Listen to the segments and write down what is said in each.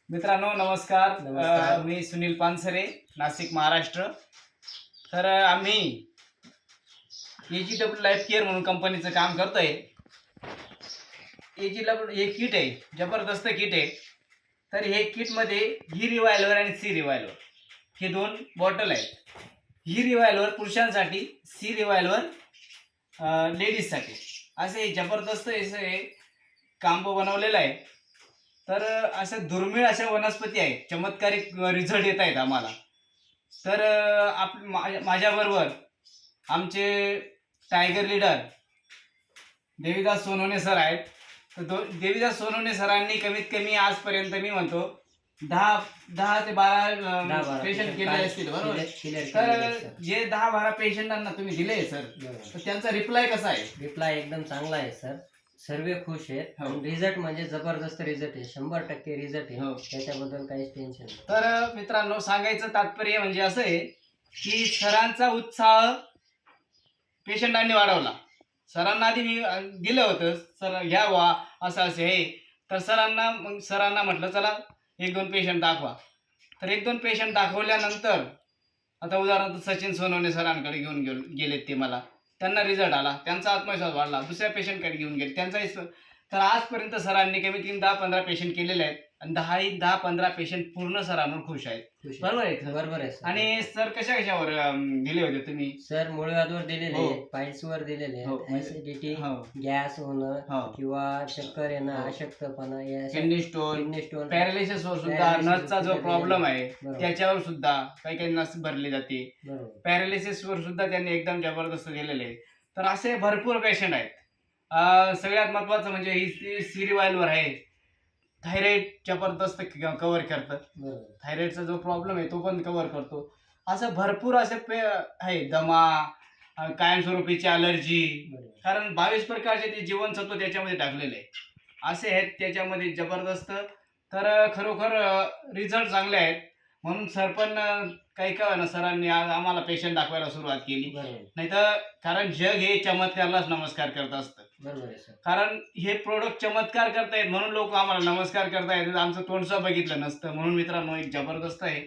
मित्रांनो नमस्कार. नमस्कार. मी सुनील पानसरे, नाशिक, महाराष्ट्र. तर आम्ही AGW लाईफ केअर म्हणून कंपनीचं काम करतोय. AGW हे किट आहे, जबरदस्त किट आहे. तर हे किटमध्ये ही रिवायलर आणि सी रिवायलर हे दोन बॉटल आहेत. ही रिवायलर पुरुषांसाठी, सी रिवायलर लेडीजसाठी. असे जबरदस्त असे कांबो बनवलेलं आहे. तर अशा दुर्मिळ अशा वनस्पती आहेत, चमत्कारिक रिझल्ट येत आहेत आम्हाला. तर माझ्याबरोबर आमचे tiger leader Devidas Sonawane sir आहेत. तर देवीदास सोनवणे सरांनी कमीत कमी आजपर्यंत मी म्हणतो 10 ते 12 पेशंट केले असतील, बरोबर. तर जे 10-12 पेशंटांना तुम्ही दिले सर, तर त्यांचा रिप्लाय कसा आहे? रिप्लाय एकदम चांगला आहे सर. सर्व खुश आहेत. रिझल्ट म्हणजे जबरदस्त रिझल्ट आहे, 100% रिझल्ट आहे. त्याच्याबद्दल काहीच टेन्शन नाही. तर मित्रांनो, सांगायचं तात्पर्य म्हणजे असं आहे की सरांचा उत्साह पेशंटांनी वाढवला. सरांना आधी मी दिलं होतं, सर घ्या वा असं असे हे. तर सरांना म्हटलं चला 1-2 पेशंट दाखवा. तर 1-2 पेशंट दाखवल्यानंतर आता उदाहरणार्थ सचिन सोनवणे सरांकडे घेऊन गेलेत ते. मला त्यांना रिझल्ट आला, त्यांचा आत्मविश्वास वाढला. दुसऱ्या पेशंटकडे घेऊन गेले, त्यांचाही. तर आजपर्यंत सरांनी कमीत कमी 10-15 पेशंट केलेले आहेत आणि 10-15 पेशंट पूर्ण सरांवर खुश आहेत. बरोबर आहे? बरोबर आहे सर. आणि सर कशावर दिले होते तुम्ही? सर मुळव्याधवर दिलेले, पाईल्सवर दिलेले, ऍसिडिटी, गॅस होणं किंवा चक्कर येणं, अशक्तपणा, किडनी स्टोन, पॅरालिसिस वर सुद्धा, नसचा जो प्रॉब्लेम आहे त्याच्यावर सुद्धा काही नस भरली जाते. पॅरालिसिस वर सुद्धा त्यांनी एकदम जबरदस्त दिलेले आहे. तर असे भरपूर पेशंट आहेत. सगळ्यात महत्वाचं म्हणजे ही सी रिवायलवर आहे. थायरॉइड जबरदस्त कव्हर करतं. थायरॉइडचा जो प्रॉब्लेम आहे तो पण कव्हर करतो. असं भरपूर असे आहे. दमा, कायमस्वरूपीची अलर्जी, कारण 22 प्रकारचे ते जीवनसत्व त्याच्यामध्ये टाकलेले आहे. असे आहेत त्याच्यामध्ये जबरदस्त. तर खरोखर रिझल्ट चांगले आहेत. म्हणून सर पण काही का ना सरांनी आज आम्हाला पेशंट दाखवायला सुरुवात केली. नाही तर कारण जग हे चमत्कारालाच नमस्कार करत असतं. कारण हे प्रोडक्ट चमत्कार करतायत म्हणून लोक आम्हाला नमस्कार करतायत. आमचं तोंडसा बघितलं नसतं. म्हणून मित्रांनो, एक जबरदस्त आहे,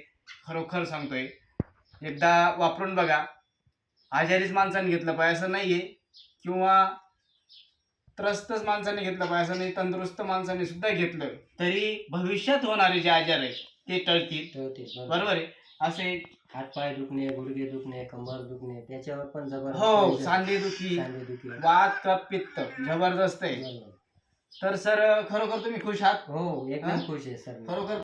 खरोखर सांगतोय. एकदा वापरून बघा. आजारीच माणसाने घेतलं पाहिजे असं नाहीये, किंवा त्रस्तच माणसाने घेतलं पाहिजे असं नाही. तंदुरुस्त माणसाने सुद्धा घेतलं तरी भविष्यात होणारे जे आजार आहेत ते टळतील. बरोबर आहे? असे हातपाय दुखणे, गुडघे दुखणे, कंबर दुखणे, त्याच्यावर पण जबरदस्त. हो, सांधेदुखी, वात, कफ, पित्त जबरदस्त आहे. तर सर खरोखर तुम्ही खुश आहात? हो, एकदम खुश आहे सर. खरोखर